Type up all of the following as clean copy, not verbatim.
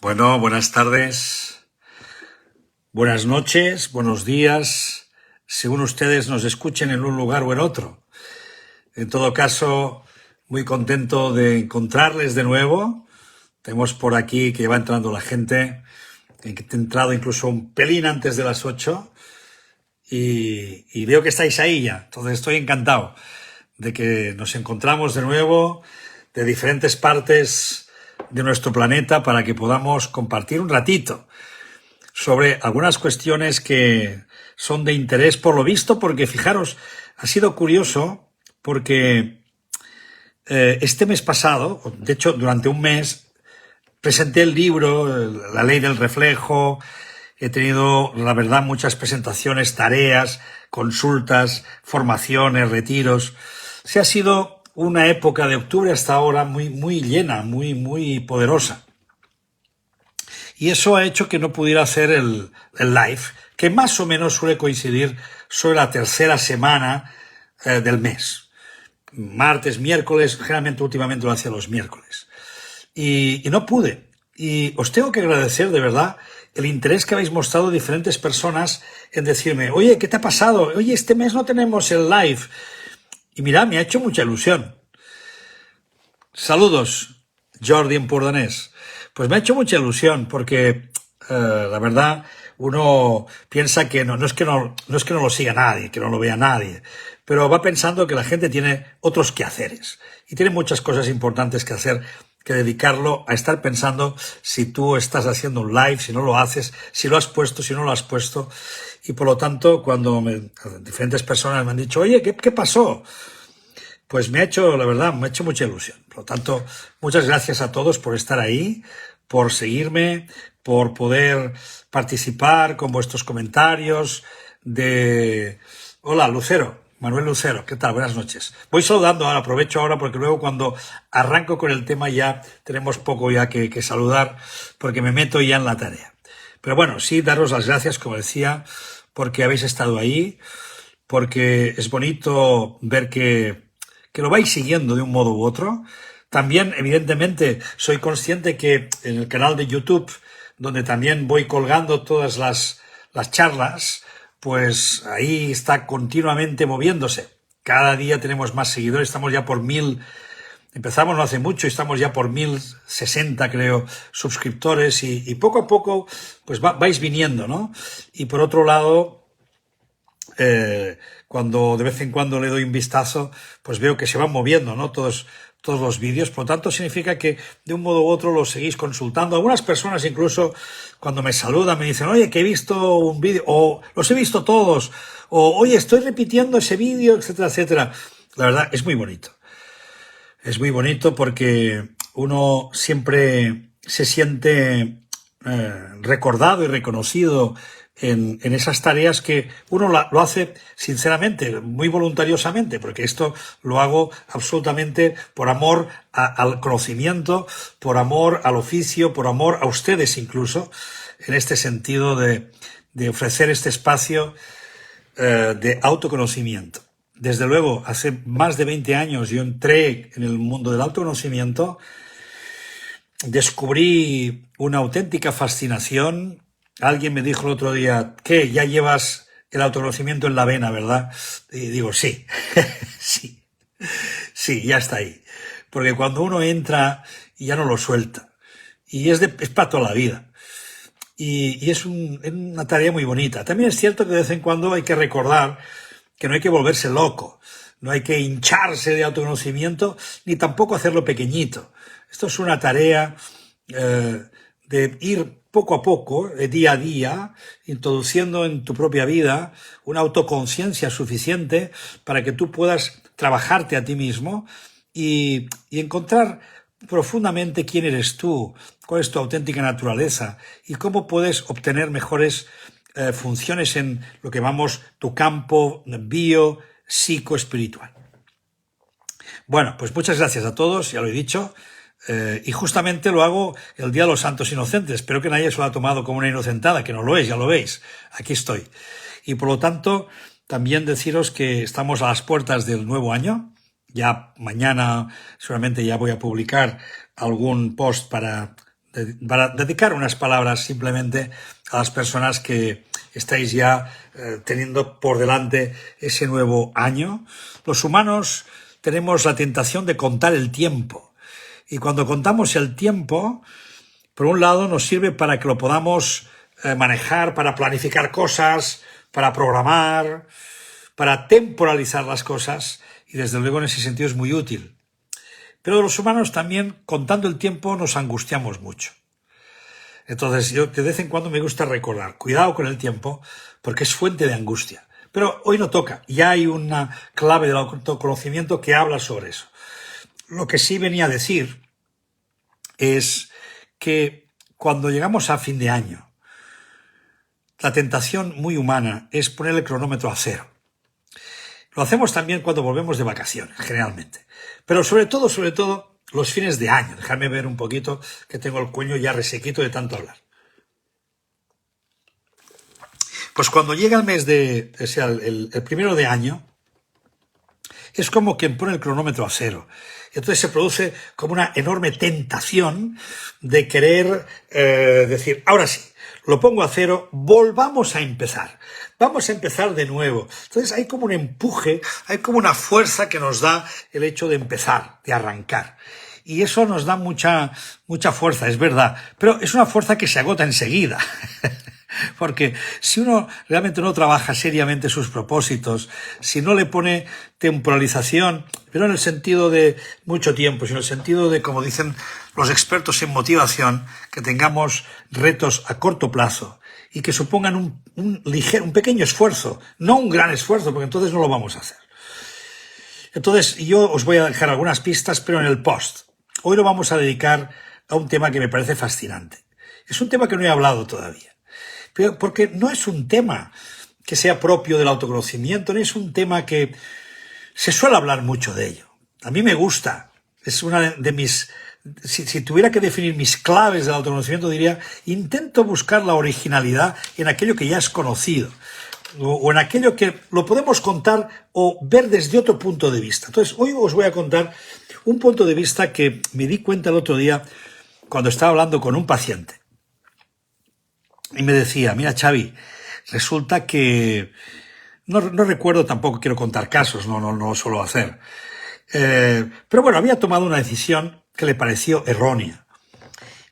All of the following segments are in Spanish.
Bueno, buenas tardes, buenas noches, buenos días, según ustedes nos escuchen en un lugar o en otro. En todo caso, muy contento de encontrarles de nuevo. Tenemos por aquí que va entrando la gente, he entrado incluso un pelín antes de las 8 y veo que estáis ahí ya. Entonces estoy encantado de que nos encontramos de nuevo de diferentes partes de nuestro planeta para que podamos compartir un ratito sobre algunas cuestiones que son de interés por lo visto, porque fijaros, ha sido curioso porque este mes pasado, de hecho durante un mes, presenté el libro, La Ley del Reflejo, he tenido, la verdad, muchas presentaciones, tareas, consultas, formaciones, retiros. Se ha sido una época de octubre hasta ahora muy llena, muy poderosa. Y eso ha hecho que no pudiera hacer el live, que más o menos suele coincidir sobre la tercera semana del mes. Martes, miércoles, generalmente últimamente lo hacía los miércoles. Y no pude. Y os tengo que agradecer de verdad el interés que habéis mostrado diferentes personas en decirme, oye, ¿qué te ha pasado? Oye, este mes no tenemos el live. Y mira, me ha hecho mucha ilusión. Saludos, Jordi Empordanés. Pues me ha hecho mucha ilusión porque la verdad uno piensa que no es que no lo siga nadie, que no lo vea nadie, pero va pensando que la gente tiene otros quehaceres y tiene muchas cosas importantes que hacer, que dedicarlo a estar pensando si tú estás haciendo un live, si no lo haces, si lo has puesto, si no lo has puesto. Y por lo tanto, cuando diferentes personas me han dicho, oye, ¿qué pasó? Pues me ha hecho, la verdad, me ha hecho mucha ilusión. Por lo tanto, muchas gracias a todos por estar ahí, por seguirme, por poder participar con vuestros comentarios de... Hola, Lucero, Manuel Lucero, ¿qué tal? Buenas noches. Voy saludando ahora, aprovecho ahora porque luego cuando arranco con el tema ya tenemos poco ya que saludar porque me meto ya en la tarea. Pero bueno, sí, daros las gracias, como decía, porque habéis estado ahí, porque es bonito ver que lo vais siguiendo de un modo u otro. También, evidentemente, soy consciente que en el canal de YouTube, donde también voy colgando todas las charlas, pues ahí está continuamente moviéndose. Cada día tenemos más seguidores, estamos ya por 1000, empezamos no hace mucho, estamos ya por 1060, creo, suscriptores y poco a poco pues vais viniendo, ¿no? Y por otro lado, cuando de vez en cuando le doy un vistazo, pues veo que se van moviendo, ¿no? Todos los vídeos. Por lo tanto, significa que de un modo u otro los seguís consultando. Algunas personas incluso cuando me saludan me dicen, oye, que he visto un vídeo, o los he visto todos, o oye, estoy repitiendo ese vídeo, etcétera, etcétera. La verdad, es muy bonito. Es muy bonito porque uno siempre se siente recordado y reconocido en esas tareas que uno lo hace sinceramente, muy voluntariosamente, porque esto lo hago absolutamente por amor al conocimiento, por amor al oficio, por amor a ustedes incluso, en este sentido de ofrecer este espacio de autoconocimiento. Desde luego, hace más de 20 años yo entré en el mundo del autoconocimiento, descubrí una auténtica fascinación. Alguien me dijo el otro día, ¿qué? Ya llevas el autoconocimiento en la vena, ¿verdad? Y digo, sí, sí, ya está ahí. Porque cuando uno entra, ya no lo suelta. Y es para toda la vida. Y es una tarea muy bonita. También es cierto que de vez en cuando hay que recordar que no hay que volverse loco, no hay que hincharse de autoconocimiento, ni tampoco hacerlo pequeñito. Esto es una tarea de ir poco a poco, día a día, introduciendo en tu propia vida una autoconciencia suficiente para que tú puedas trabajarte a ti mismo y encontrar profundamente quién eres tú, cuál es tu auténtica naturaleza y cómo puedes obtener mejores funciones en lo que llamamos tu campo psicoespiritual. Bueno, pues muchas gracias a todos, ya lo he dicho, y justamente lo hago el Día de los Santos Inocentes. Espero que nadie se lo ha tomado como una inocentada, que no lo es, ya lo veis, aquí estoy. Y por lo tanto, también deciros que estamos a las puertas del nuevo año. Ya mañana seguramente ya voy a publicar algún post para para dedicar unas palabras simplemente a las personas que estáis ya teniendo por delante ese nuevo año. Los humanos tenemos la tentación de contar el tiempo. Y cuando contamos el tiempo, por un lado nos sirve para que lo podamos manejar, para planificar cosas, para programar, para temporalizar las cosas, y desde luego en ese sentido es muy útil. Pero los humanos también, contando el tiempo, nos angustiamos mucho. Entonces yo de vez en cuando me gusta recordar, cuidado con el tiempo, porque es fuente de angustia. Pero hoy no toca, ya hay una clave del autoconocimiento que habla sobre eso. Lo que sí venía a decir es que cuando llegamos a fin de año, la tentación muy humana es poner el cronómetro a cero. Lo hacemos también cuando volvemos de vacaciones, generalmente. Pero sobre todo, los fines de año. Déjame ver un poquito, que tengo el cuello ya resequito de tanto hablar. Pues cuando llega el mes el primero de año, es como quien pone el cronómetro a cero. Entonces se produce como una enorme tentación de querer decir, ahora sí, lo pongo a cero, volvamos a empezar. Vamos a empezar de nuevo. Entonces hay como un empuje, hay como una fuerza que nos da el hecho de empezar, de arrancar. Y eso nos da mucha fuerza, es verdad. Pero es una fuerza que se agota enseguida. Porque si uno realmente no trabaja seriamente sus propósitos, si no le pone temporalización, pero en el sentido de mucho tiempo, sino en el sentido de, como dicen los expertos en motivación, que tengamos retos a corto plazo y que supongan un pequeño esfuerzo, no un gran esfuerzo, porque entonces no lo vamos a hacer. Entonces yo os voy a dejar algunas pistas, pero en el post. Hoy lo vamos a dedicar a un tema que me parece fascinante. Es un tema que no he hablado todavía. Pero porque no es un tema que sea propio del autoconocimiento, no es un tema que se suele hablar mucho de ello. A mí me gusta, es una de mis... Si tuviera que definir mis claves del autoconocimiento, diría, intento buscar la originalidad en aquello que ya es conocido, o en aquello que lo podemos contar o ver desde otro punto de vista. Entonces, hoy os voy a contar un punto de vista que me di cuenta el otro día cuando estaba hablando con un paciente. Y me decía, mira Xavi, resulta que... No recuerdo tampoco, quiero contar casos, no lo suelo hacer. Pero bueno, había tomado una decisión que le pareció errónea.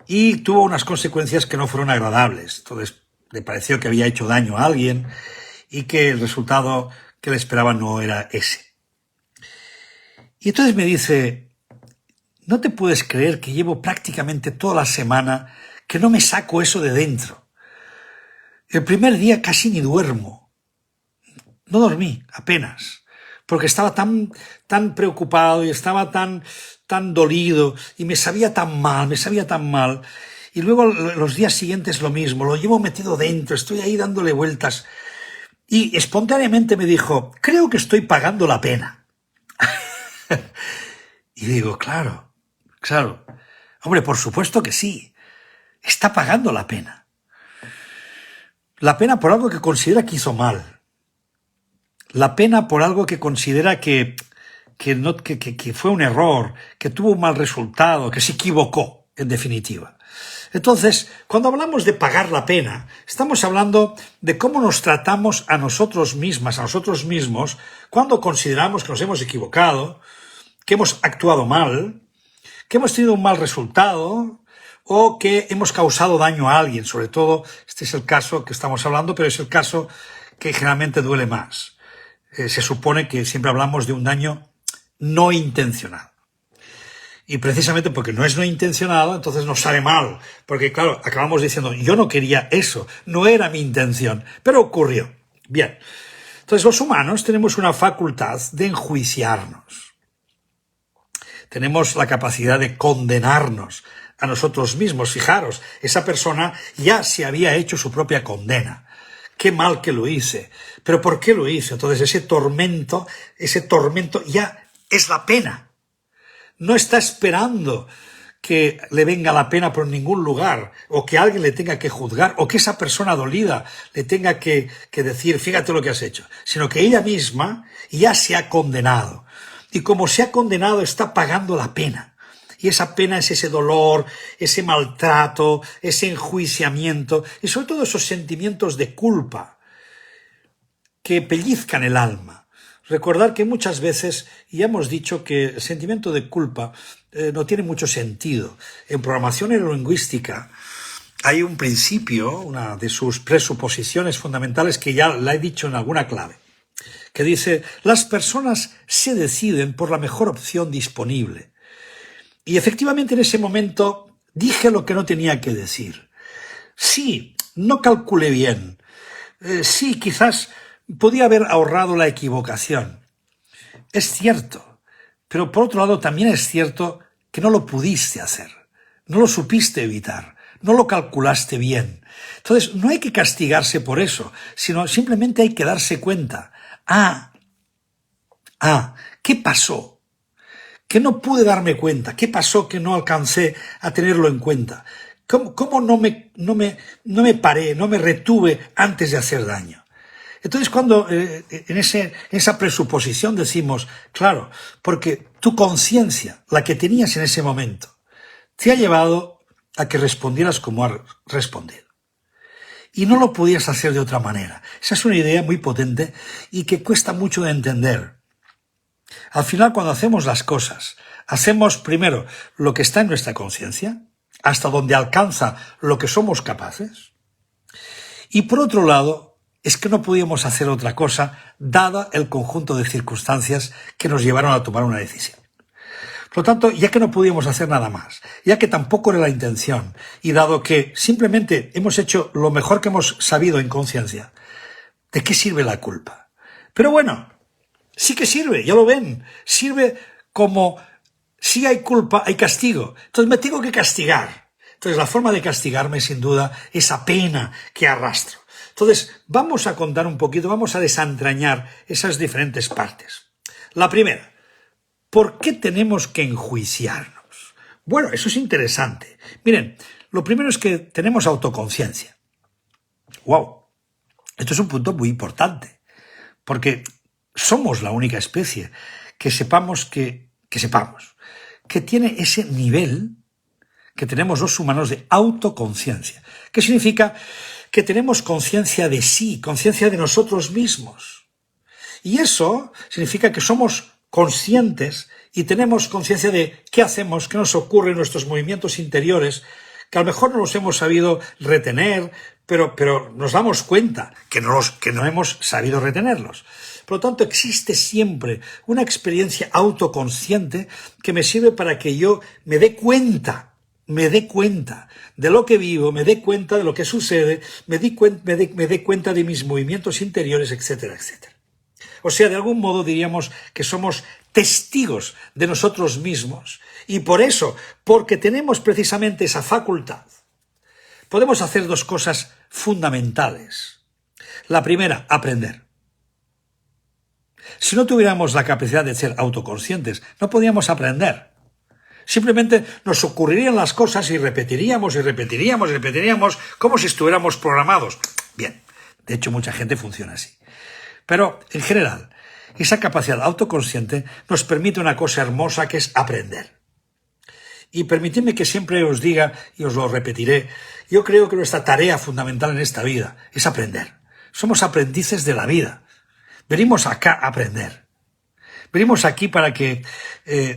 Y tuvo unas consecuencias que no fueron agradables. Entonces, le pareció que había hecho daño a alguien y que el resultado que le esperaba no era ese. Y entonces me dice, no te puedes creer que llevo prácticamente toda la semana que no me saco eso de dentro. El primer día casi ni duermo. No dormí, apenas, porque estaba tan preocupado y estaba tan dolido y me sabía tan mal. Y luego los días siguientes lo mismo, lo llevo metido dentro, estoy ahí dándole vueltas. Y espontáneamente me dijo, creo que estoy pagando la pena. Y digo, claro. Hombre, por supuesto que sí. Está pagando la pena. La pena por algo que considera que hizo mal. La pena por algo que considera que fue un error, que tuvo un mal resultado, que se equivocó, en definitiva. Entonces, cuando hablamos de pagar la pena, estamos hablando de cómo nos tratamos a nosotros mismas, a nosotros mismos, cuando consideramos que nos hemos equivocado, que hemos actuado mal, que hemos tenido un mal resultado, o que hemos causado daño a alguien. Sobre todo, este es el caso que estamos hablando, pero es el caso que generalmente duele más. Se supone que siempre hablamos de un daño no intencionado. Y precisamente porque no es no intencionado, entonces nos sale mal. Porque claro, acabamos diciendo, yo no quería eso, no era mi intención, pero ocurrió. Bien, entonces los humanos tenemos una facultad de enjuiciarnos. Tenemos la capacidad de condenarnos a nosotros mismos. Fijaros, esa persona ya se había hecho su propia condena. Qué mal que lo hice. ¿Pero por qué lo hice? Entonces ese tormento ya es la pena. No está esperando que le venga la pena por ningún lugar, o que alguien le tenga que juzgar, o que esa persona dolida le tenga que decir, fíjate lo que has hecho, sino que ella misma ya se ha condenado. Y como se ha condenado, está pagando la pena. Y esa pena es ese dolor, ese maltrato, ese enjuiciamiento y sobre todo esos sentimientos de culpa que pellizcan el alma. Recordar que muchas veces, ya hemos dicho que el sentimiento de culpa no tiene mucho sentido. En programación neurolingüística hay un principio, una de sus presuposiciones fundamentales que ya la he dicho en alguna clave, que dice: las personas se deciden por la mejor opción disponible. Y efectivamente en ese momento dije lo que no tenía que decir. Sí, no calculé bien. Sí, quizás podía haber ahorrado la equivocación. Es cierto, pero por otro lado también es cierto que no lo pudiste hacer, no lo supiste evitar, no lo calculaste bien. Entonces no hay que castigarse por eso, sino simplemente hay que darse cuenta. ¿Qué pasó? Que no pude darme cuenta. ¿Qué pasó que no alcancé a tenerlo en cuenta? ¿Cómo no me paré, no me retuve antes de hacer daño? Entonces cuando en esa presuposición decimos, claro, porque tu conciencia, la que tenías en ese momento, te ha llevado a que respondieras como has respondido. Y no lo podías hacer de otra manera. Esa es una idea muy potente y que cuesta mucho de entender. Al final, cuando hacemos las cosas, hacemos primero lo que está en nuestra conciencia, hasta donde alcanza lo que somos capaces. Y por otro lado, es que no podíamos hacer otra cosa, dada el conjunto de circunstancias que nos llevaron a tomar una decisión. Por lo tanto, ya que no podíamos hacer nada más, ya que tampoco era la intención, y dado que simplemente hemos hecho lo mejor que hemos sabido en conciencia, ¿de qué sirve la culpa? Pero bueno, sí que sirve, ya lo ven, sirve como si hay culpa, hay castigo. Entonces me tengo que castigar. Entonces la forma de castigarme es sin duda esa pena que arrastro. Entonces vamos a contar un poquito, vamos a desentrañar esas diferentes partes. La primera, ¿por qué tenemos que enjuiciarnos? Bueno, eso es interesante. Miren, lo primero es que tenemos autoconciencia. ¡Wow! Esto es un punto muy importante, porque somos la única especie que sepamos que tiene ese nivel que tenemos los humanos de autoconciencia. ¿Qué significa? Que tenemos conciencia de sí, conciencia de nosotros mismos. Y eso significa que somos conscientes y tenemos conciencia de qué hacemos, qué nos ocurre en nuestros movimientos interiores, que a lo mejor no los hemos sabido retener, pero nos damos cuenta que no hemos sabido retenerlos. Por lo tanto, existe siempre una experiencia autoconsciente que me sirve para que yo me dé cuenta de lo que vivo, me dé cuenta de lo que sucede, me dé cuenta de mis movimientos interiores, etcétera, etcétera. O sea, de algún modo diríamos que somos testigos de nosotros mismos. Y por eso, porque tenemos precisamente esa facultad, podemos hacer dos cosas fundamentales. La primera, aprender. Si no tuviéramos la capacidad de ser autoconscientes, no podíamos aprender. Simplemente nos ocurrirían las cosas y repetiríamos como si estuviéramos programados. Bien, de hecho mucha gente funciona así. Pero, en general, esa capacidad autoconsciente nos permite una cosa hermosa que es aprender. Y permitidme que siempre os diga, y os lo repetiré, yo creo que nuestra tarea fundamental en esta vida es aprender. Somos aprendices de la vida. Venimos acá a aprender. Venimos aquí para que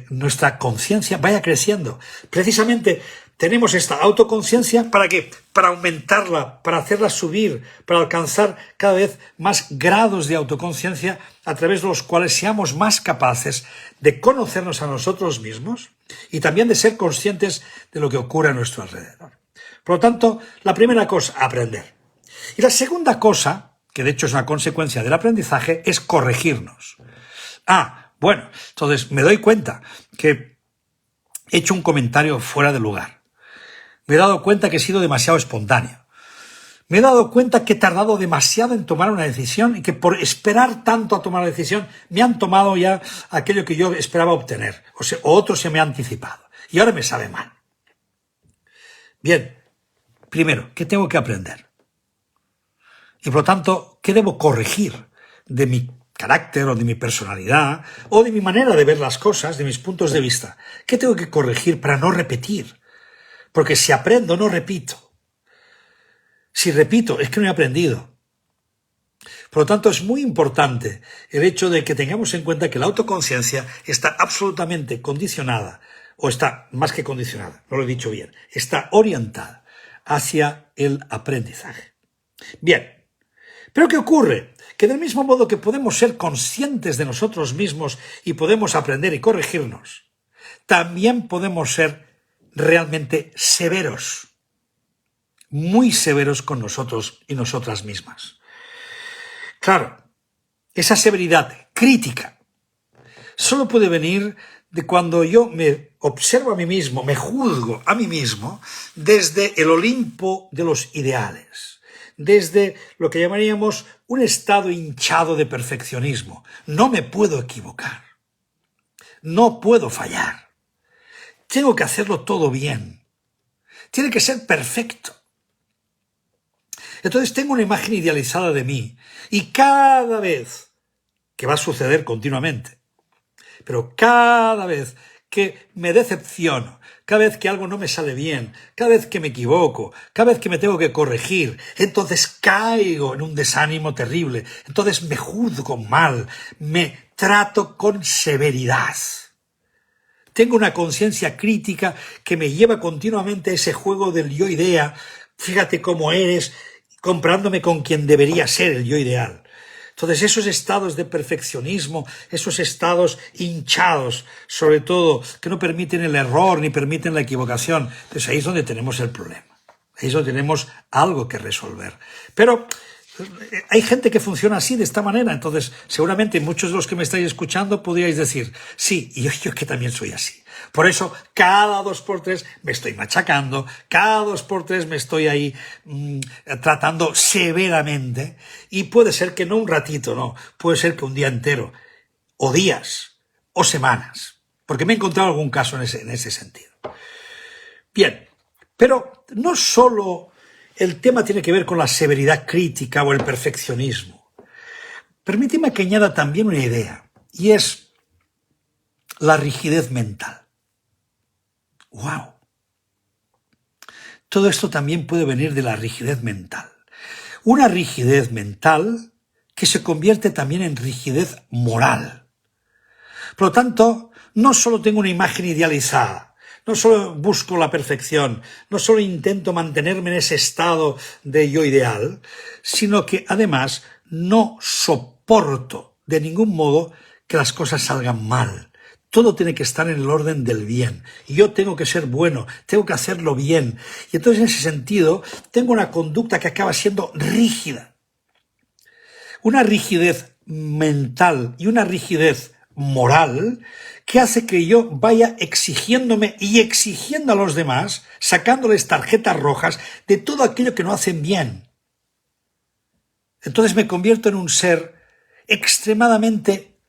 nuestra conciencia vaya creciendo. Precisamente tenemos esta autoconciencia ¿para qué? Para aumentarla, para hacerla subir, para alcanzar cada vez más grados de autoconciencia a través de los cuales seamos más capaces de conocernos a nosotros mismos y también de ser conscientes de lo que ocurre a nuestro alrededor. Por lo tanto, la primera cosa, aprender. Y la segunda cosa, que de hecho es una consecuencia del aprendizaje, es corregirnos. Bueno, entonces me doy cuenta que he hecho un comentario fuera de lugar. Me he dado cuenta que he sido demasiado espontáneo. Me he dado cuenta que he tardado demasiado en tomar una decisión y que por esperar tanto a tomar la decisión me han tomado ya aquello que yo esperaba obtener. O otro se me ha anticipado. Y ahora me sabe mal. Bien, primero, ¿qué tengo que aprender? Y por lo tanto, ¿qué debo corregir de mi carácter o de mi personalidad o de mi manera de ver las cosas, de mis puntos de vista? ¿Qué tengo que corregir para no repetir? Porque si aprendo, no repito. Si repito, es que no he aprendido. Por lo tanto, es muy importante el hecho de que tengamos en cuenta que la autoconciencia está absolutamente condicionada, o está más que condicionada, no lo he dicho bien, está orientada hacia el aprendizaje. Bien, pero ¿qué ocurre? Que del mismo modo que podemos ser conscientes de nosotros mismos y podemos aprender y corregirnos, también podemos ser realmente severos, muy severos con nosotros y nosotras mismas. Claro, esa severidad crítica solo puede venir de cuando yo me observo a mí mismo, me juzgo a mí mismo desde el Olimpo de los ideales, desde lo que llamaríamos un estado hinchado de perfeccionismo. No me puedo equivocar, no puedo fallar, tengo que hacerlo todo bien, tiene que ser perfecto. Entonces tengo una imagen idealizada de mí y cada vez, que va a suceder continuamente, pero cada vez que me decepciono, cada vez que algo no me sale bien, cada vez que me equivoco, cada vez que me tengo que corregir, entonces caigo en un desánimo terrible, entonces me juzgo mal, me trato con severidad. Tengo una conciencia crítica que me lleva continuamente a ese juego del yo-idea, fíjate cómo eres, comparándome con quien debería ser el yo ideal. Entonces esos estados de perfeccionismo, esos estados hinchados, sobre todo, que no permiten el error ni permiten la equivocación, pues ahí es donde tenemos el problema. Ahí es donde tenemos algo que resolver. Pero hay gente que funciona así, de esta manera, entonces seguramente muchos de los que me estáis escuchando podríais decir, sí, y yo que también soy así. Por eso cada 2x3 me estoy machacando, cada 2x3 me estoy ahí tratando severamente, y puede ser que no un ratito, no, puede ser que un día entero, o días, o semanas, porque me he encontrado algún caso en ese sentido. Bien, pero no solo el tema tiene que ver con la severidad crítica o el perfeccionismo. Permíteme que añada también una idea, y es la rigidez mental. ¡Wow! Todo esto también puede venir de la rigidez mental. Una rigidez mental que se convierte también en rigidez moral. Por lo tanto, no solo tengo una imagen idealizada, no solo busco la perfección, no solo intento mantenerme en ese estado de yo ideal, sino que además no soporto de ningún modo que las cosas salgan mal. Todo tiene que estar en el orden del bien. Y yo tengo que ser bueno, tengo que hacerlo bien. Y entonces en ese sentido tengo una conducta que acaba siendo rígida. Una rigidez mental y una rigidez moral que hace que yo vaya exigiéndome y exigiendo a los demás, sacándoles tarjetas rojas de todo aquello que no hacen bien. Entonces me convierto en un ser extremadamente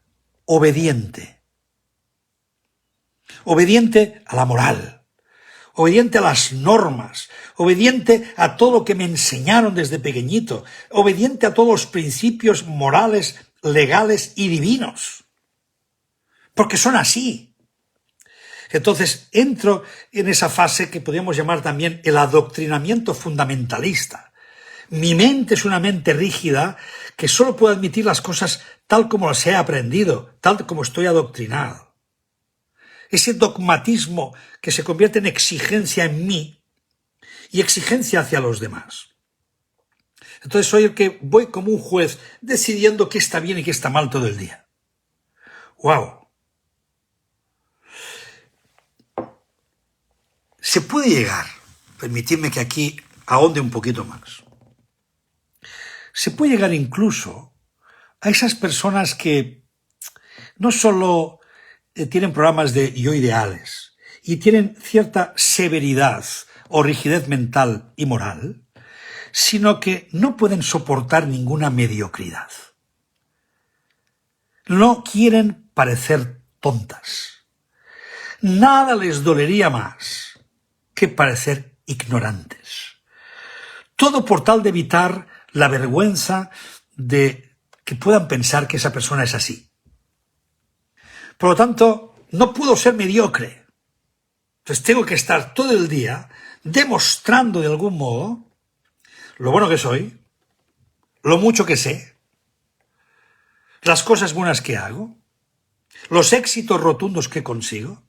obediente. Obediente a la moral, obediente a las normas, obediente a todo lo que me enseñaron desde pequeñito, obediente a todos los principios morales, legales y divinos, porque son así. Entonces entro en esa fase que podríamos llamar también el adoctrinamiento fundamentalista. Mi mente es una mente rígida que solo puede admitir las cosas tal como las he aprendido, tal como estoy adoctrinado. Ese dogmatismo que se convierte en exigencia en mí y exigencia hacia los demás. Entonces soy el que voy como un juez decidiendo qué está bien y qué está mal todo el día. ¡Wow! Se puede llegar, permitidme que aquí ahonde un poquito más, se puede llegar incluso a esas personas que no solo tienen programas de yo ideales y tienen cierta severidad o rigidez mental y moral, sino que no pueden soportar ninguna mediocridad. No quieren parecer tontas. Nada les dolería más que parecer ignorantes. Todo por tal de evitar la vergüenza de que puedan pensar que esa persona es así. Por lo tanto, no puedo ser mediocre. Entonces tengo que estar todo el día demostrando de algún modo lo bueno que soy, lo mucho que sé, las cosas buenas que hago, los éxitos rotundos que consigo,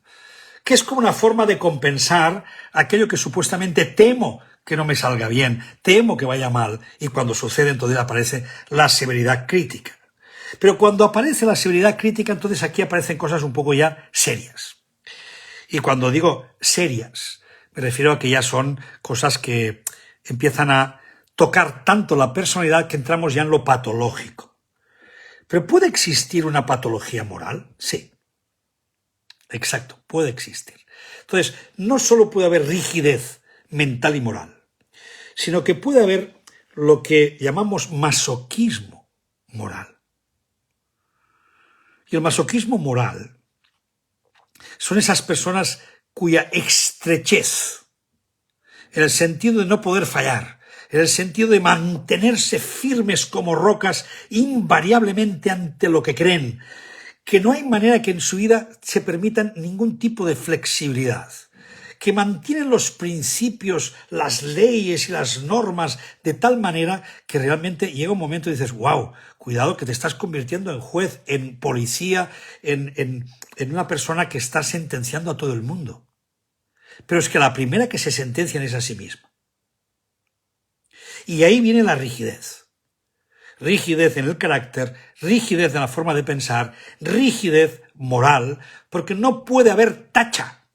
que es como una forma de compensar aquello que supuestamente temo que no me salga bien, temo que vaya mal, y cuando sucede entonces aparece la severidad crítica. Pero cuando aparece la severidad crítica, entonces aquí aparecen cosas un poco ya serias. Y cuando digo serias, me refiero a que ya son cosas que empiezan a tocar tanto la personalidad que entramos ya en lo patológico. ¿Pero puede existir una patología moral? Sí. Exacto, puede existir. Entonces, no solo puede haber rigidez mental y moral, sino que puede haber lo que llamamos masoquismo moral. Y el masoquismo moral son esas personas cuya estrechez, en el sentido de no poder fallar, en el sentido de mantenerse firmes como rocas invariablemente ante lo que creen, que no hay manera que en su vida se permitan ningún tipo de flexibilidad, que mantienen los principios, las leyes y las normas de tal manera que realmente llega un momento y dices, wow, cuidado que te estás convirtiendo en juez, en policía, en una persona que está sentenciando a todo el mundo. Pero es que la primera que se sentencian es a sí misma. Y ahí viene la rigidez. Rigidez en el carácter, rigidez en la forma de pensar, rigidez moral, porque no puede haber tacha.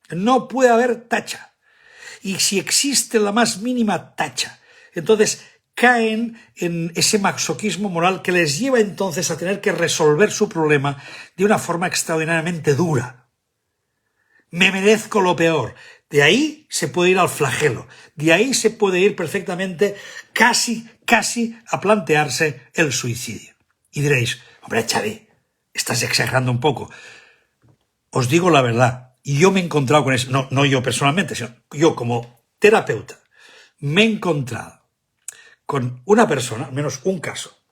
No puede haber tacha. Y si existe la más mínima tacha, entonces caen en ese masoquismo moral que les lleva entonces a tener que resolver su problema de una forma extraordinariamente dura. Me merezco lo peor. De ahí se puede ir al flagelo. De ahí se puede ir perfectamente casi a plantearse el suicidio. Y diréis, hombre, Xavi, estás exagerando un poco. Os digo la verdad, y yo me he encontrado con eso, no yo personalmente, sino yo como terapeuta, me he encontrado con una persona, al menos un caso,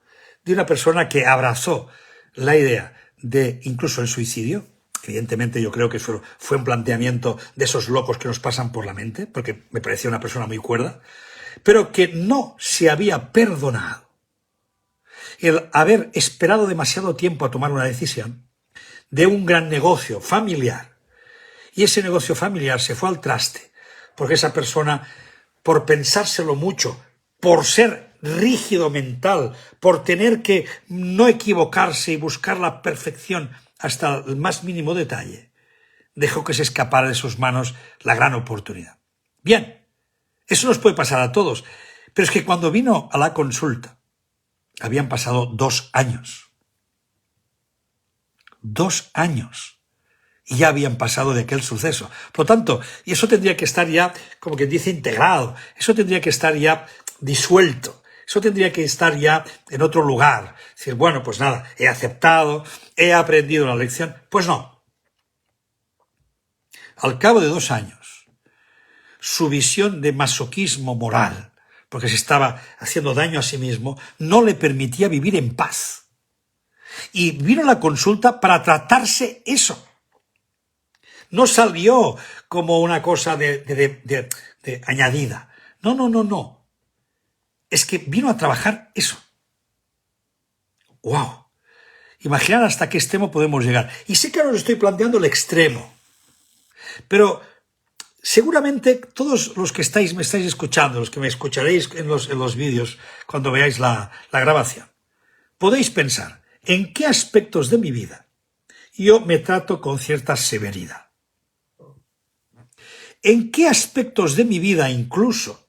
de una persona que abrazó la idea de incluso el suicidio. Evidentemente yo creo que eso fue un planteamiento de esos locos que nos pasan por la mente, porque me parecía una persona muy cuerda, pero que no se había perdonado el haber esperado demasiado tiempo a tomar una decisión de un gran negocio familiar. Y ese negocio familiar se fue al traste, porque esa persona, por pensárselo mucho, por ser rígido mental, por tener que no equivocarse y buscar la perfección hasta el más mínimo detalle, dejó que se escapara de sus manos la gran oportunidad. Bien, eso nos puede pasar a todos, pero es que cuando vino a la consulta, habían pasado 2 años. 2 años. Y ya habían pasado de aquel suceso. Por lo tanto, y eso tendría que estar ya, como quien dice, integrado. Eso tendría que estar ya disuelto. Eso tendría que estar ya en otro lugar. Es decir, bueno, pues nada, he aceptado, he aprendido la lección. Pues no. Al cabo de 2 años, su visión de masoquismo moral, porque se estaba haciendo daño a sí mismo, no le permitía vivir en paz. Y vino a la consulta para tratarse eso. No salió como una cosa de añadida. No. Es que vino a trabajar eso. ¡Wow! Imaginar hasta qué extremo podemos llegar. Y sé que ahora os estoy planteando el extremo. Pero seguramente todos los que me estáis escuchando, los que me escucharéis en los vídeos cuando veáis la grabación, podéis pensar en qué aspectos de mi vida yo me trato con cierta severidad. ¿En qué aspectos de mi vida incluso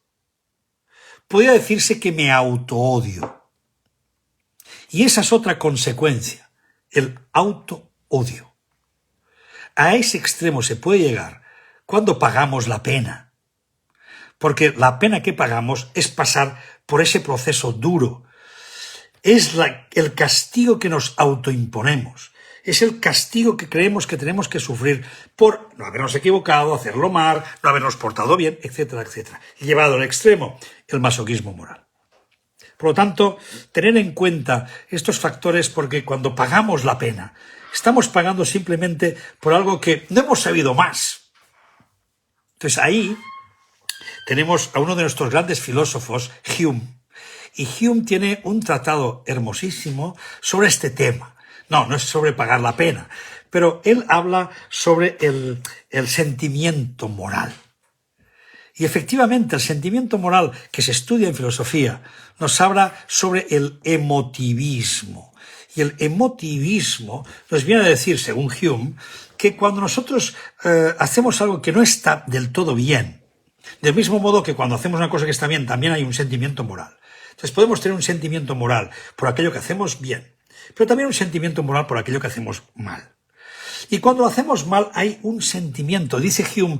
podría decirse que me autoodio? Y esa es otra consecuencia, el autoodio. A ese extremo se puede llegar cuando pagamos la pena, porque la pena que pagamos es pasar por ese proceso duro, es el castigo que nos autoimponemos. Es el castigo que creemos que tenemos que sufrir por no habernos equivocado, hacerlo mal, no habernos portado bien, etcétera, etcétera. Llevado al extremo, el masoquismo moral. Por lo tanto, tener en cuenta estos factores porque cuando pagamos la pena, estamos pagando simplemente por algo que no hemos sabido más. Entonces ahí tenemos a uno de nuestros grandes filósofos, Hume. Y Hume tiene un tratado hermosísimo sobre este tema. No es sobre pagar la pena, pero él habla sobre el sentimiento moral. Y efectivamente el sentimiento moral que se estudia en filosofía nos habla sobre el emotivismo. Y el emotivismo nos viene a decir, según Hume, que cuando nosotros hacemos algo que no está del todo bien, del mismo modo que cuando hacemos una cosa que está bien, también hay un sentimiento moral. Entonces podemos tener un sentimiento moral por aquello que hacemos bien, pero también un sentimiento moral por aquello que hacemos mal. Y cuando lo hacemos mal hay un sentimiento. Dice Hume,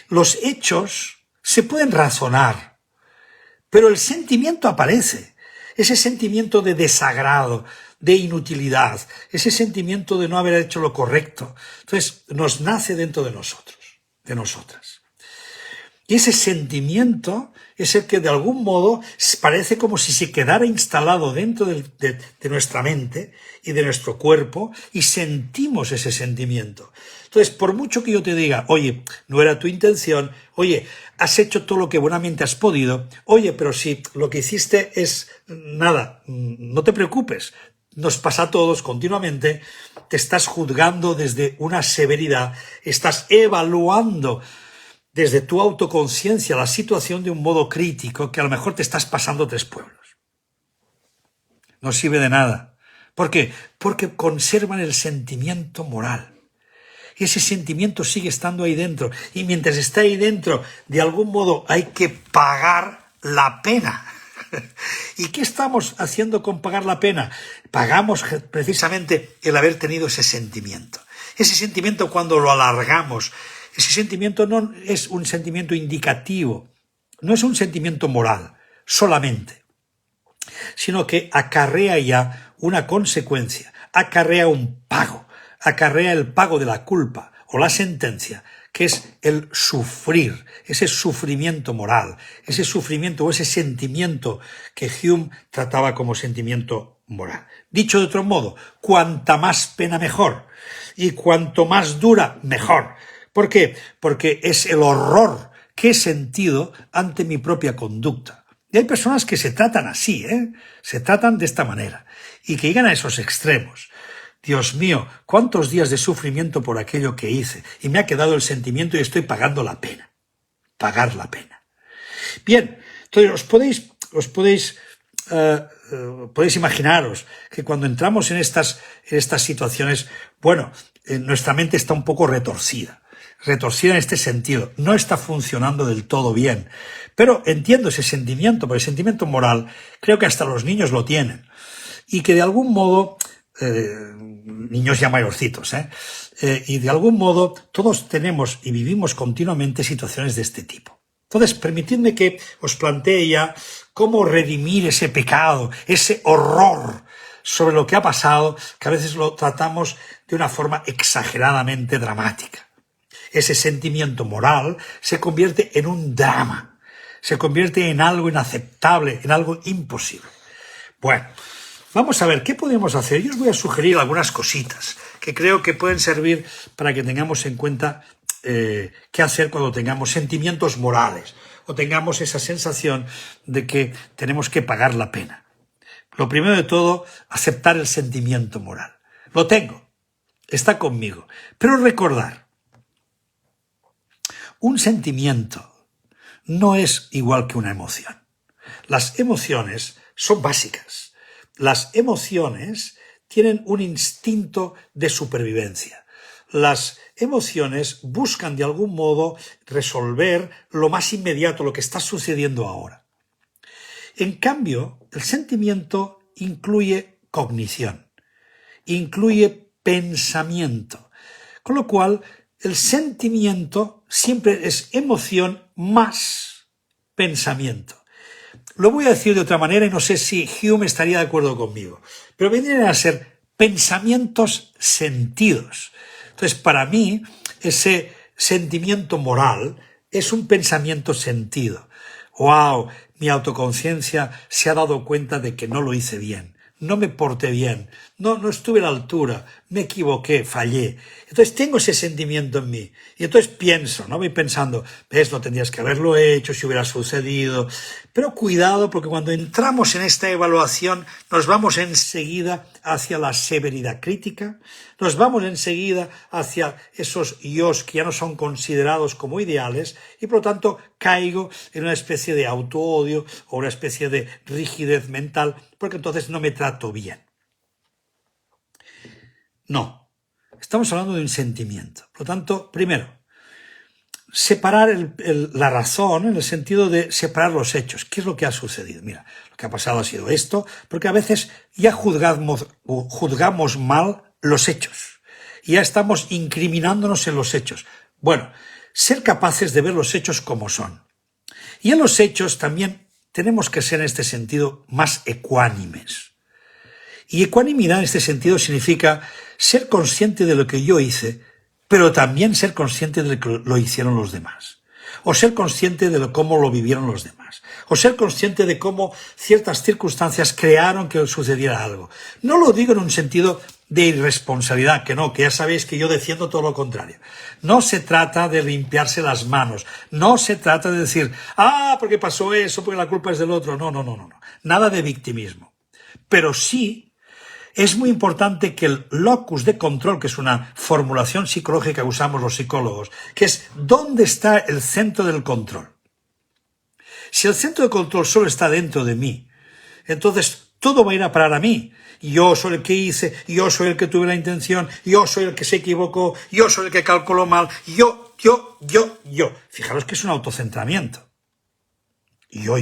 los hechos se pueden razonar, pero el sentimiento aparece. Ese sentimiento de desagrado, de inutilidad, ese sentimiento de no haber hecho lo correcto. Entonces nos nace dentro de nosotros, de nosotras. Y ese sentimiento es el que de algún modo parece como si se quedara instalado dentro de nuestra mente y de nuestro cuerpo y sentimos ese sentimiento. Entonces, por mucho que yo te diga, oye, no era tu intención, oye, has hecho todo lo que buenamente has podido, oye, pero si lo que hiciste es nada, no te preocupes, nos pasa a todos continuamente, te estás juzgando desde una severidad, estás evaluando desde tu autoconciencia la situación de un modo crítico que a lo mejor te estás pasando 3 pueblos. No sirve de nada. ¿Por qué? Porque conservan el sentimiento moral. Y ese sentimiento sigue estando ahí dentro. Y mientras está ahí dentro, de algún modo hay que pagar la pena. ¿Y qué estamos haciendo con pagar la pena? Pagamos precisamente el haber tenido ese sentimiento. Ese sentimiento cuando lo alargamos, ese sentimiento no es un sentimiento indicativo, no es un sentimiento moral solamente, sino que acarrea ya una consecuencia, acarrea un pago, acarrea el pago de la culpa o la sentencia, que es el sufrir, ese sufrimiento moral, ese sufrimiento o ese sentimiento que Hume trataba como sentimiento moral. Dicho de otro modo, cuanta más pena mejor, y cuanto más dura mejor. ¿Por qué? Porque es el horror que he sentido ante mi propia conducta. Y hay personas que se tratan así, se tratan de esta manera, y que llegan a esos extremos. Dios mío, cuántos días de sufrimiento por aquello que hice, y me ha quedado el sentimiento y estoy pagando la pena. Pagar la pena. Bien, entonces podéis imaginaros que cuando entramos en estas situaciones, bueno, nuestra mente está un poco retorcida en este sentido, no está funcionando del todo bien. Pero entiendo ese sentimiento, porque el sentimiento moral creo que hasta los niños lo tienen. Y que de algún modo, niños ya mayorcitos, y de algún modo todos tenemos y vivimos continuamente situaciones de este tipo. Entonces, permitidme que os plantee ya cómo redimir ese pecado, ese horror sobre lo que ha pasado, que a veces lo tratamos de una forma exageradamente dramática. Ese sentimiento moral se convierte en un drama, se convierte en algo inaceptable, en algo imposible. Bueno, vamos a ver qué podemos hacer. Yo os voy a sugerir algunas cositas que creo que pueden servir para que tengamos en cuenta qué hacer cuando tengamos sentimientos morales o tengamos esa sensación de que tenemos que pagar la pena. Lo primero de todo, aceptar el sentimiento moral. Lo tengo, está conmigo, pero recordar, un sentimiento no es igual que una emoción. Las emociones son básicas. Las emociones tienen un instinto de supervivencia. Las emociones buscan de algún modo resolver lo más inmediato, lo que está sucediendo ahora. En cambio, el sentimiento incluye cognición, incluye pensamiento, con lo cual el sentimiento siempre es emoción más pensamiento. Lo voy a decir de otra manera y no sé si Hume estaría de acuerdo conmigo, pero vendrían a ser pensamientos sentidos. Entonces, para mí, ese sentimiento moral es un pensamiento sentido. ¡Wow! mi autoconciencia se ha dado cuenta de que no lo hice bien, no me porté bien, no estuve a la altura, me equivoqué, fallé. Entonces tengo ese sentimiento en mí. Y entonces pienso, ¿no? Voy pensando, ves, no tendrías que haberlo hecho, si hubiera sucedido. Pero cuidado, porque cuando entramos en esta evaluación, nos vamos enseguida hacia la severidad crítica, nos vamos enseguida hacia esos yos que ya no son considerados como ideales, y por lo tanto caigo en una especie de autoodio o una especie de rigidez mental, porque entonces no me trato bien. No, estamos hablando de un sentimiento. Por lo tanto, primero, separar la razón en el sentido de separar los hechos. ¿Qué es lo que ha sucedido? Mira, lo que ha pasado ha sido esto, porque a veces ya juzgamos mal los hechos. Y ya estamos incriminándonos en los hechos. Bueno, ser capaces de ver los hechos como son. Y en los hechos también tenemos que ser en este sentido más ecuánimes. Y ecuanimidad en este sentido significa ser consciente de lo que yo hice, pero también ser consciente de lo que lo hicieron los demás. O ser consciente de cómo lo vivieron los demás. O ser consciente de cómo ciertas circunstancias crearon que sucediera algo. No lo digo en un sentido de irresponsabilidad, que no, que ya sabéis que yo defiendo todo lo contrario. No se trata de limpiarse las manos. No se trata de decir, porque pasó eso, porque la culpa es del otro. No. Nada de victimismo. Pero sí es muy importante que el locus de control, que es una formulación psicológica que usamos los psicólogos, que es ¿dónde está el centro del control? Si el centro de control solo está dentro de mí, entonces todo va a ir a parar a mí. Yo soy el que hice, yo soy el que tuve la intención, yo soy el que se equivocó, yo soy el que calculó mal, yo. Fijaros que es un autocentramiento. Yo.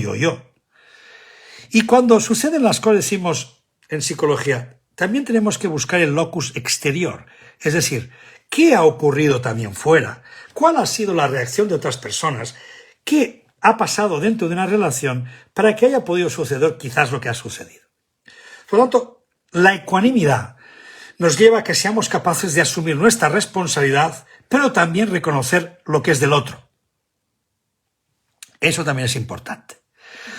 Y cuando suceden las cosas, decimos en psicología, también tenemos que buscar el locus exterior, es decir, ¿qué ha ocurrido también fuera? ¿Cuál ha sido la reacción de otras personas? ¿Qué ha pasado dentro de una relación para que haya podido suceder quizás lo que ha sucedido? Por lo tanto, la ecuanimidad nos lleva a que seamos capaces de asumir nuestra responsabilidad, pero también reconocer lo que es del otro. Eso también es importante.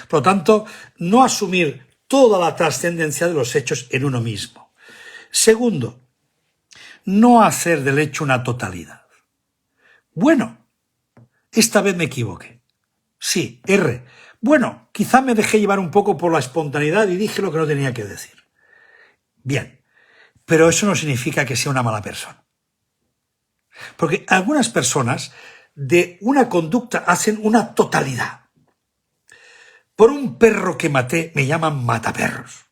Por lo tanto, no asumir toda la trascendencia de los hechos en uno mismo. Segundo, no hacer del hecho una totalidad. Bueno, esta vez me equivoqué. Sí, erré. Bueno, quizá me dejé llevar un poco por la espontaneidad y dije lo que no tenía que decir. Bien, pero eso no significa que sea una mala persona. Porque algunas personas de una conducta hacen una totalidad. Por un perro que maté me llaman mataperros.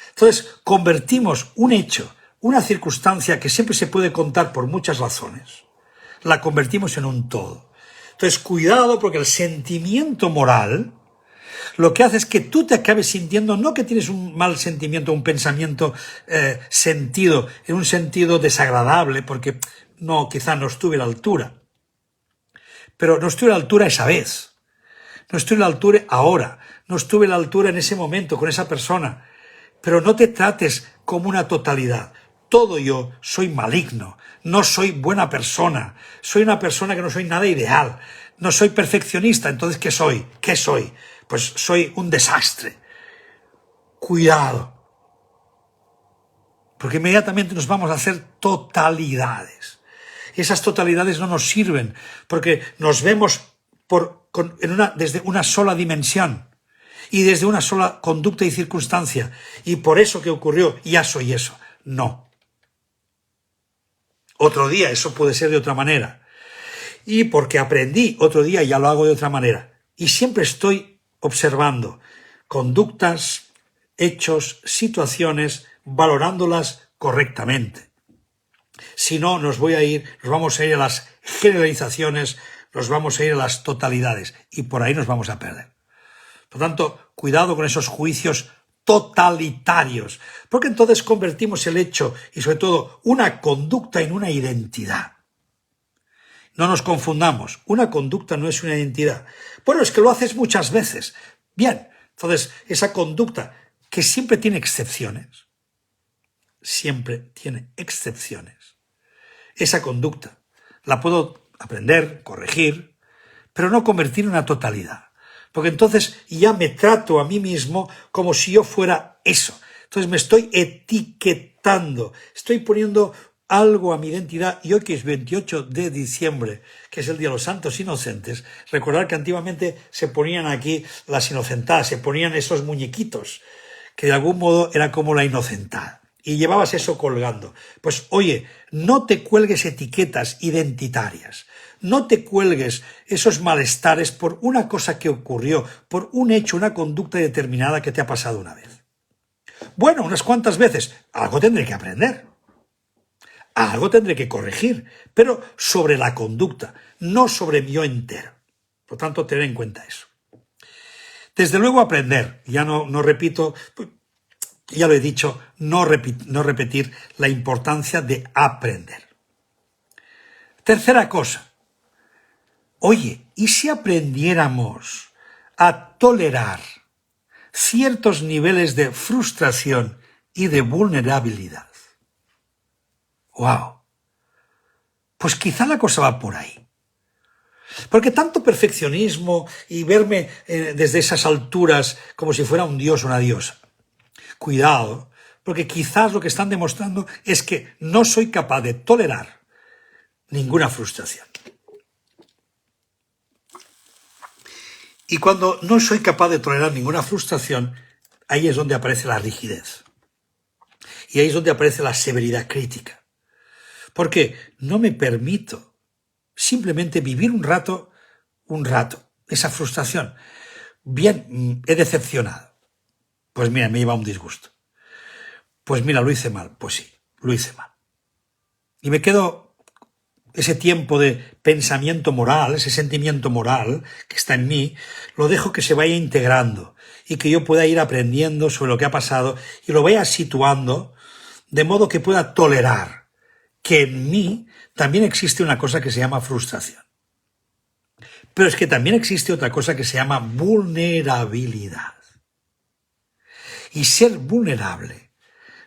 Entonces, convertimos un hecho, una circunstancia que siempre se puede contar por muchas razones, la convertimos en un todo. Entonces, cuidado, porque el sentimiento moral lo que hace es que tú te acabes sintiendo, no que tienes un mal sentimiento, un pensamiento sentido, en un sentido desagradable, porque no, quizá no estuve a la altura. Pero no estuve a la altura esa vez. No estuve a la altura ahora, no estuve a la altura en ese momento con esa persona, pero no te trates como una totalidad. Todo yo soy maligno, no soy buena persona, soy una persona que no soy nada ideal, no soy perfeccionista, entonces ¿qué soy? ¿Qué soy? Pues soy un desastre. Cuidado, porque inmediatamente nos vamos a hacer totalidades. Esas totalidades no nos sirven, porque nos vemos desde una sola dimensión y desde una sola conducta y circunstancia, y por eso que ocurrió ya soy eso. No. Otro día eso puede ser de otra manera, y porque aprendí otro día ya lo hago de otra manera, y siempre estoy observando conductas, hechos, situaciones, valorándolas correctamente. Si no, nos vamos a ir a las generalizaciones, nos vamos a ir a las totalidades, y por ahí nos vamos a perder. Por lo tanto, cuidado con esos juicios totalitarios, porque entonces convertimos el hecho y sobre todo una conducta en una identidad. No nos confundamos, una conducta no es una identidad. Bueno, es que lo haces muchas veces. Bien, entonces esa conducta que siempre tiene excepciones, esa conducta la puedo aprender, corregir, pero no convertir en una totalidad. porque entonces ya me trato a mí mismo como si yo fuera eso. Entonces me estoy etiquetando, estoy poniendo algo a mi identidad. Y hoy que es 28 de diciembre, que es el Día de los Santos Inocentes, recordar que antiguamente se ponían aquí las inocentadas, se ponían esos muñequitos, que de algún modo era como la inocentada. Y llevabas eso colgando. Pues oye, no te cuelgues etiquetas identitarias. No te cuelgues esos malestares por una cosa que ocurrió, por un hecho, una conducta determinada que te ha pasado una vez. Bueno, unas cuantas veces, algo tendré que aprender. Algo tendré que corregir, pero sobre la conducta, no sobre mi yo entero. Por tanto, tener en cuenta eso. Desde luego aprender, ya no repito, ya lo he dicho, no repetir la importancia de aprender. Tercera cosa, oye, ¿y si aprendiéramos a tolerar ciertos niveles de frustración y de vulnerabilidad? ¡Wow! Pues quizá la cosa va por ahí. Porque tanto perfeccionismo y verme desde esas alturas como si fuera un dios o una diosa. Cuidado, porque quizás lo que están demostrando es que no soy capaz de tolerar ninguna frustración. Y cuando no soy capaz de tolerar ninguna frustración, ahí es donde aparece la rigidez. Y ahí es donde aparece la severidad crítica. Porque no me permito simplemente vivir un rato, esa frustración. Bien, he decepcionado. Pues mira, me lleva un disgusto. Pues mira, lo hice mal. Pues sí, lo hice mal. Y me quedo ese tiempo de pensamiento moral, ese sentimiento moral que está en mí, lo dejo que se vaya integrando y que yo pueda ir aprendiendo sobre lo que ha pasado y lo vaya situando de modo que pueda tolerar que en mí también existe una cosa que se llama frustración. Pero es que también existe otra cosa que se llama vulnerabilidad. Y ser vulnerable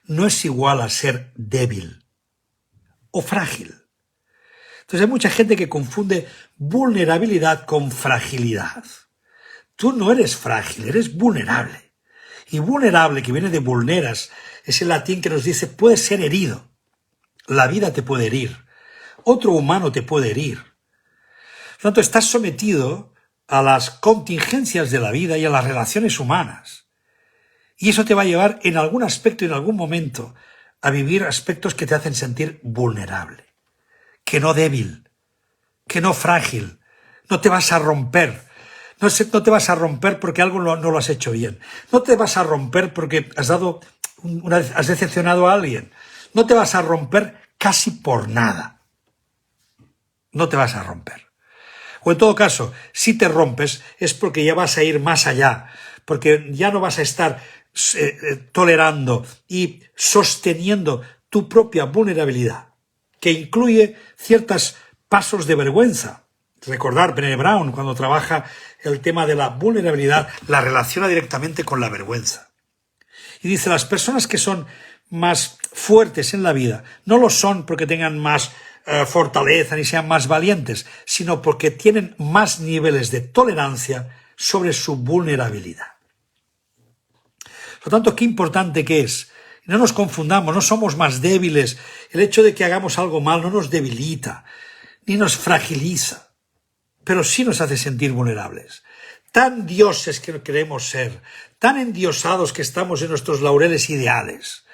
no es igual a ser débil o frágil. Entonces hay mucha gente que confunde vulnerabilidad con fragilidad. Tú no eres frágil, eres vulnerable. Y vulnerable, que viene de vulneras, es el latín que nos dice puedes ser herido. La vida te puede herir. Otro humano te puede herir. Por lo tanto, estás sometido a las contingencias de la vida y a las relaciones humanas. Y eso te va a llevar en algún aspecto, en algún momento, a vivir aspectos que te hacen sentir vulnerable. Que no débil, que no frágil. No te vas a romper. No te vas a romper porque algo no lo has hecho bien. No te vas a romper porque has decepcionado a alguien. No te vas a romper casi por nada. No te vas a romper. O en todo caso, si te rompes es porque ya vas a ir más allá, porque ya no vas a estar tolerando y sosteniendo tu propia vulnerabilidad, que incluye ciertos pasos de vergüenza. Recordar, Brené Brown, cuando trabaja el tema de la vulnerabilidad, la relaciona directamente con la vergüenza. Y dice, las personas que son más fuertes en la vida no lo son porque tengan más fortaleza ni sean más valientes, sino porque tienen más niveles de tolerancia sobre su vulnerabilidad. Por lo tanto, qué importante que es. No nos confundamos, no somos más débiles. El hecho de que hagamos algo mal no nos debilita, ni nos fragiliza, pero sí nos hace sentir vulnerables. Tan dioses que queremos ser, tan endiosados que estamos en nuestros laureles ideales,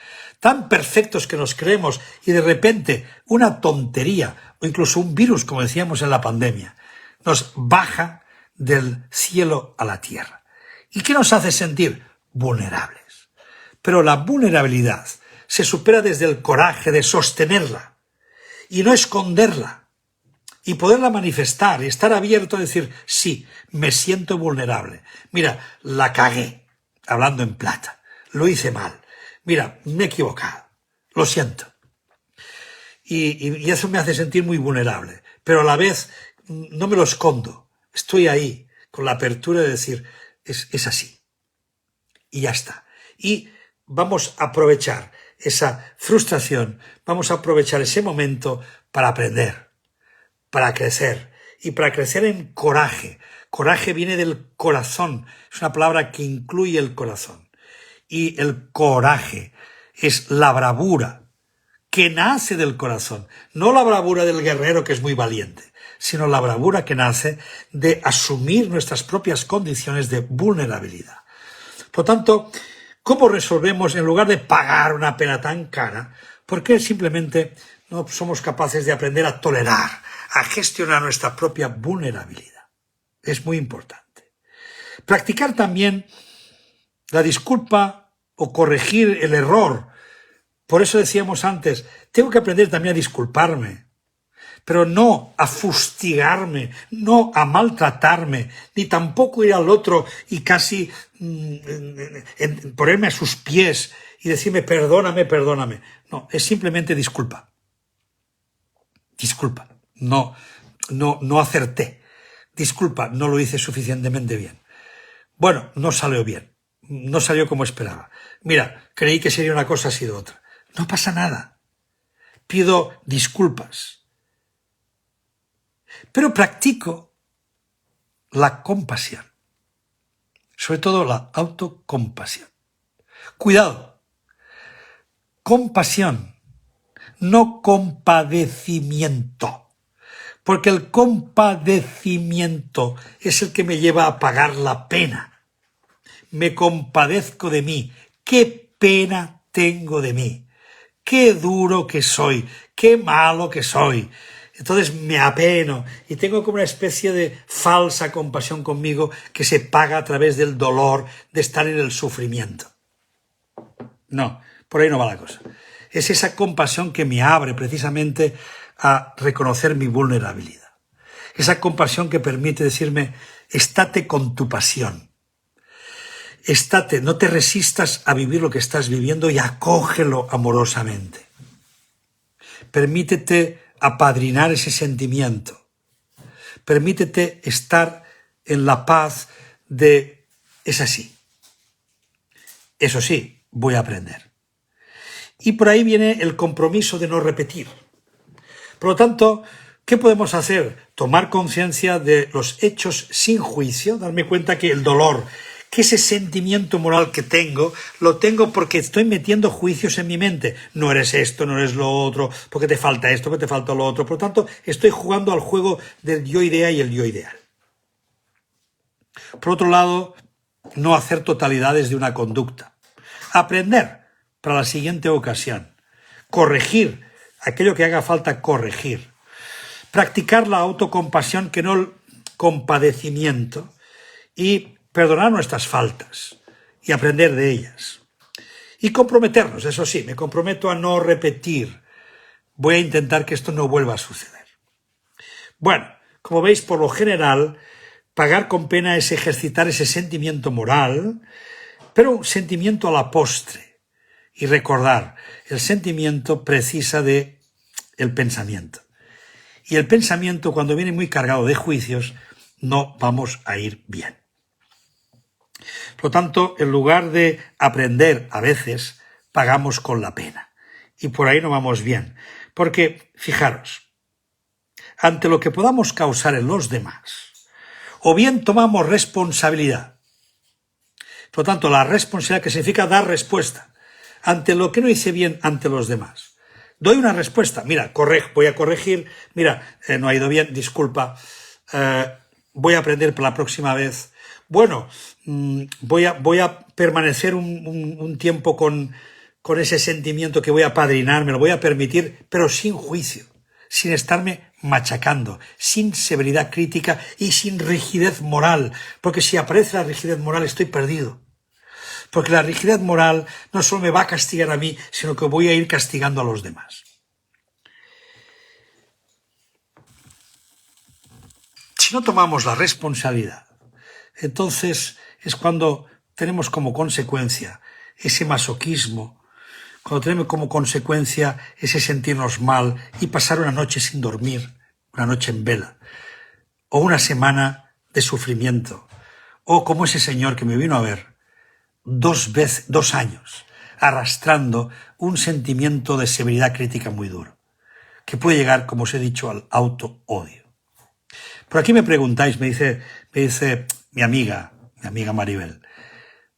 tan perfectos que nos creemos y de repente una tontería o incluso un virus, como decíamos en la pandemia, nos baja del cielo a la tierra. ¿Y qué nos hace sentir? Vulnerables. Pero la vulnerabilidad se supera desde el coraje de sostenerla y no esconderla y poderla manifestar y estar abierto a decir, sí, me siento vulnerable. Mira, la cagué, hablando en plata, lo hice mal. Mira, me he equivocado, lo siento. Y eso me hace sentir muy vulnerable, pero a la vez no me lo escondo, estoy ahí con la apertura de decir, es así. Y ya está. Y vamos a aprovechar esa frustración, vamos a aprovechar ese momento para aprender, para crecer, y para crecer en coraje Coraje viene del corazón, es una palabra que incluye el corazón. Y el coraje es la bravura que nace del corazón, no la bravura del guerrero que es muy valiente, sino la bravura que nace de asumir nuestras propias condiciones de vulnerabilidad. Por lo tanto, ¿cómo resolvemos, en lugar de pagar una pena tan cara, por qué simplemente no somos capaces de aprender a tolerar, a gestionar nuestra propia vulnerabilidad? Es muy importante. Practicar también la disculpa o corregir el error. Por eso decíamos antes, tengo que aprender también a disculparme, pero no a fustigarme, no a maltratarme, ni tampoco ir al otro y casi ponerme a sus pies y decirme perdóname, perdóname. No, es simplemente disculpa. Disculpa, no acerté. Disculpa, no lo hice suficientemente bien. Bueno, no salió bien, no salió como esperaba. Mira, creí que sería una cosa, ha sido otra. No pasa nada. Pido disculpas. Pero practico la compasión, sobre todo la autocompasión. Cuidado, compasión, no compadecimiento, porque el compadecimiento es el que me lleva a pagar la pena. Me compadezco de mí. ¿Qué pena tengo de mí? Qué duro que soy, qué malo que soy. Entonces me apeno y tengo como una especie de falsa compasión conmigo que se paga a través del dolor de estar en el sufrimiento. No, por ahí no va la cosa. Es esa compasión que me abre precisamente a reconocer mi vulnerabilidad. Esa compasión que permite decirme, estate con tu pasión. Estate, no te resistas a vivir lo que estás viviendo y acógelo amorosamente. Permítete apadrinar ese sentimiento. Permítete estar en la paz de es así. Eso sí, voy a aprender. Y por ahí viene el compromiso de no repetir. Por lo tanto, ¿qué podemos hacer? Tomar conciencia de los hechos sin juicio, darme cuenta que el dolor, que ese sentimiento moral que tengo, lo tengo porque estoy metiendo juicios en mi mente. No eres esto, no eres lo otro, porque te falta esto, porque te falta lo otro. Por lo tanto, estoy jugando al juego del yo-idea y el yo-ideal. Por otro lado, no hacer totalidades de una conducta. Aprender para la siguiente ocasión. Corregir aquello que haga falta corregir. Practicar la autocompasión, que no el compadecimiento. Y perdonar nuestras faltas y aprender de ellas. Y comprometernos, eso sí, me comprometo a no repetir. Voy a intentar que esto no vuelva a suceder. Bueno, como veis, por lo general, pagar con pena es ejercitar ese sentimiento moral, pero un sentimiento a la postre. Y recordar, el sentimiento precisa de el pensamiento. Y el pensamiento, cuando viene muy cargado de juicios, no vamos a ir bien. Por lo tanto, en lugar de aprender, a veces pagamos con la pena. Y por ahí no vamos bien. Porque, fijaros, ante lo que podamos causar en los demás, o bien tomamos responsabilidad. Por lo tanto, la responsabilidad, que significa dar respuesta ante lo que no hice bien ante los demás. Doy una respuesta. Mira, voy a corregir. Mira, no ha ido bien, disculpa. Voy a aprender para la próxima vez. Bueno, voy a permanecer un tiempo con ese sentimiento que voy a apadrinar, me lo voy a permitir, pero sin juicio, sin estarme machacando, sin severidad crítica y sin rigidez moral, porque si aparece la rigidez moral estoy perdido. Porque la rigidez moral no solo me va a castigar a mí, sino que voy a ir castigando a los demás. Si no tomamos la responsabilidad, entonces es cuando tenemos como consecuencia ese masoquismo, cuando tenemos como consecuencia ese sentirnos mal y pasar una noche sin dormir, una noche en vela, o una semana de sufrimiento, o como ese señor que me vino a ver 2 años, arrastrando un sentimiento de severidad crítica muy duro, que puede llegar, como os he dicho, al auto-odio. Por aquí me preguntáis, me dice mi amiga Maribel,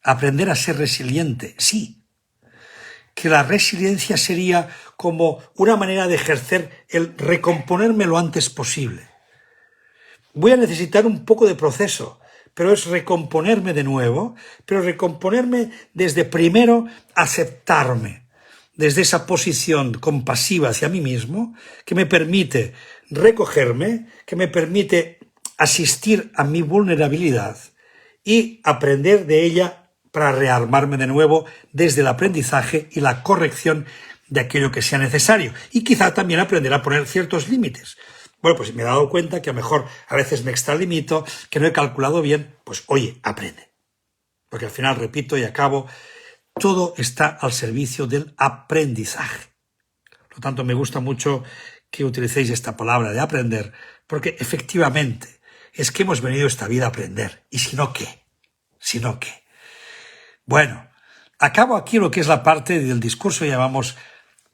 aprender a ser resiliente. Sí, que la resiliencia sería como una manera de ejercer el recomponerme lo antes posible. Voy a necesitar un poco de proceso, pero es recomponerme de nuevo, pero recomponerme desde primero aceptarme, desde esa posición compasiva hacia mí mismo, que me permite recogerme, que me permite asistir a mi vulnerabilidad y aprender de ella para rearmarme de nuevo desde el aprendizaje y la corrección de aquello que sea necesario. Y quizá también aprender a poner ciertos límites. Bueno, pues me he dado cuenta que a lo mejor a veces me extralimito, que no he calculado bien, pues oye, aprende. Porque al final, repito y acabo, todo está al servicio del aprendizaje. Por lo tanto, me gusta mucho que utilicéis esta palabra de aprender, porque efectivamente es que hemos venido a esta vida a aprender. ¿Y si no qué? Si no qué. Bueno, acabo aquí lo que es la parte del discurso, llevamos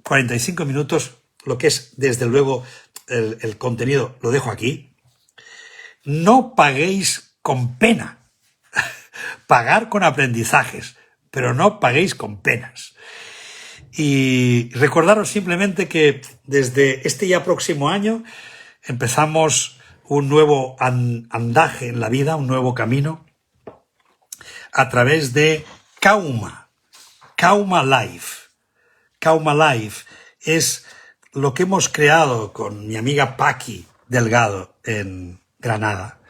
45 minutos, lo que es desde luego el contenido lo dejo aquí. No paguéis con pena. Pagar con aprendizajes, pero no paguéis con penas. Y recordaros simplemente que desde este ya próximo año empezamos un nuevo andaje en la vida, un nuevo camino, a través de Kauma Life. Kauma Life es lo que hemos creado con mi amiga Paqui Delgado en Granada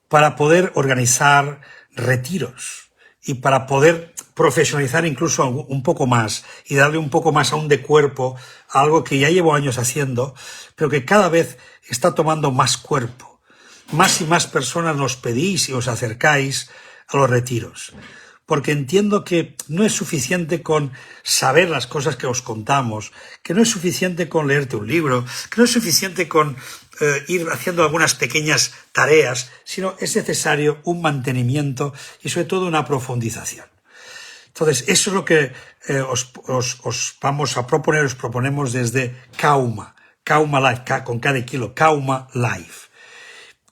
para poder organizar retiros y para poder profesionalizar incluso un poco más y darle un poco más aún de cuerpo a algo que ya llevo años haciendo, pero que cada vez está tomando más cuerpo. Más y más personas nos pedís y os acercáis a los retiros, porque entiendo que no es suficiente con saber las cosas que os contamos, que no es suficiente con leerte un libro, que no es suficiente con ir haciendo algunas pequeñas tareas, sino es necesario un mantenimiento y sobre todo una profundización. Entonces, eso es lo que os vamos a proponer, os proponemos desde Kauma Life, con K de kilo, Kauma Life.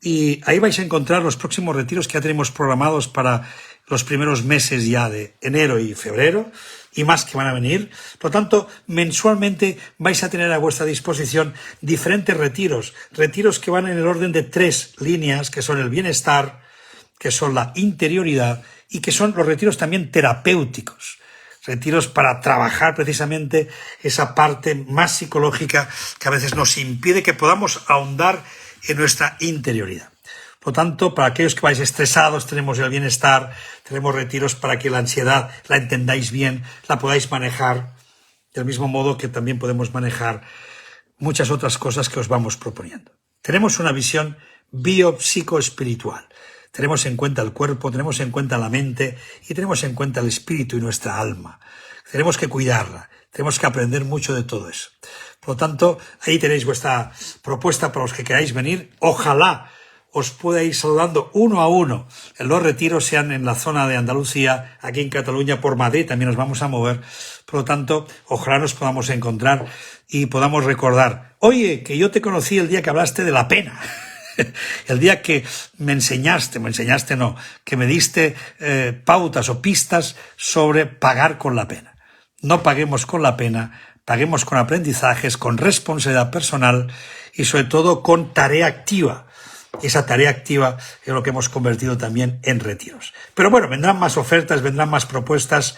Y ahí vais a encontrar los próximos retiros que ya tenemos programados para los primeros meses ya de enero y febrero, y más que van a venir. Por lo tanto, mensualmente vais a tener a vuestra disposición diferentes retiros que van en el orden de 3 líneas, que son el bienestar, que son la interioridad y que son los retiros también terapéuticos. Retiros para trabajar precisamente esa parte más psicológica que a veces nos impide que podamos ahondar en nuestra interioridad. Por lo tanto, para aquellos que vais estresados, tenemos el bienestar, tenemos retiros para que la ansiedad la entendáis bien, la podáis manejar, del mismo modo que también podemos manejar muchas otras cosas que os vamos proponiendo. Tenemos una visión biopsicoespiritual. Tenemos en cuenta el cuerpo, tenemos en cuenta la mente y tenemos en cuenta el espíritu y nuestra alma. Tenemos que cuidarla, tenemos que aprender mucho de todo eso. Por lo tanto, ahí tenéis vuestra propuesta para los que queráis venir. Ojalá os pueda ir saludando uno a uno. Los retiros sean en la zona de Andalucía, aquí en Cataluña, por Madrid también nos vamos a mover. Por lo tanto, ojalá nos podamos encontrar y podamos recordar, oye, que yo te conocí el día que hablaste de la pena. El día que que me diste pautas o pistas sobre pagar con la pena. No paguemos con la pena, paguemos con aprendizajes, con responsabilidad personal y sobre todo con tarea activa. Esa tarea activa es lo que hemos convertido también en retiros. Pero bueno, vendrán más ofertas, vendrán más propuestas.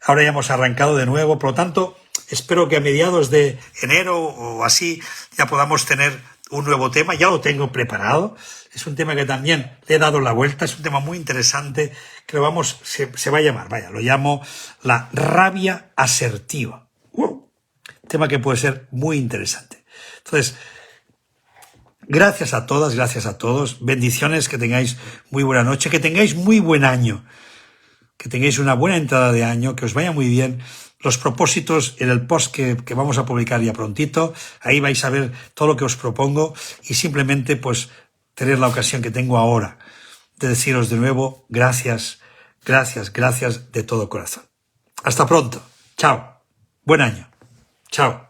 Ahora ya hemos arrancado de nuevo, por lo tanto, espero que a mediados de enero o así ya podamos tener un nuevo tema. Ya lo tengo preparado. Es un tema que también le he dado la vuelta. Es un tema muy interesante que se va a llamar, lo llamo la rabia asertiva. Tema que puede ser muy interesante. Entonces, gracias a todas, gracias a todos. Bendiciones, que tengáis muy buena noche, que tengáis muy buen año, que tengáis una buena entrada de año, que os vaya muy bien. Los propósitos en el post que vamos a publicar ya prontito. Ahí vais a ver todo lo que os propongo y simplemente pues tener la ocasión que tengo ahora de deciros de nuevo gracias, gracias, gracias de todo corazón. Hasta pronto. Chao. Buen año. Chao.